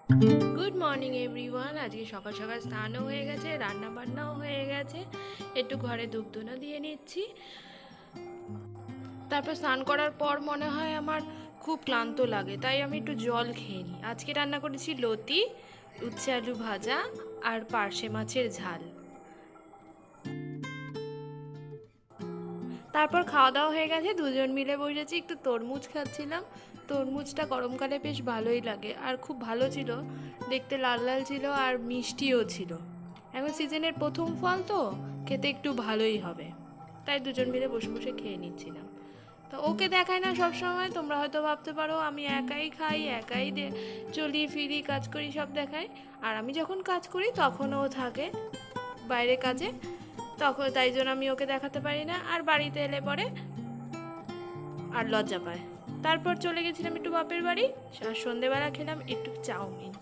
Good morning everyone. আজকে সকাল সকাল স্নানও হয়ে গেছে, রান্না বান্নাও হয়ে গেছে। একটু ঘরে ধূপধুনো দিয়ে নিচ্ছি। তারপর স্নান করার পর মনে হয় আমার খুব ক্লান্ত লাগে, তাই আমি একটু জল খেয়ে নিই। আজকে রান্না করেছি লতি, উচ্ছে আলু ভাজা আর পার্শে মাছের ঝাল। তারপর খাওয়া দাওয়া হয়ে গেছে, দুজন মিলে বসেছি, একটু তরমুজ খাচ্ছিলাম। তরমুজটা গরমকালে বেশ ভালোই লাগে আর খুব ভালো ছিল, দেখতে লাল লাল ছিল আর মিষ্টিও ছিল। এখন সিজনের প্রথম ফল তো, খেতে একটু ভালোই হবে, তাই দুজন মিলে বসে বসে খেয়ে নিচ্ছিলাম। তো ওকে দেখাই না সব সময়, তোমরা হয়তো ভাবতে পারো আমি একাই খাই, একাই চলি ফিরি কাজ করি সব দেখাই। আর আমি যখন কাজ করি তখন ও থাকে বাইরে কাজে, তখন তাই জন্য আমি ওকে দেখাতে পারি না, আর বাড়িতে এলে পরে আর লজ্জা পায়। তারপর চলে গেছিলাম একটু বাপের বাড়ি, আর সন্ধেবেলা খেলাম একটু চাউমিন।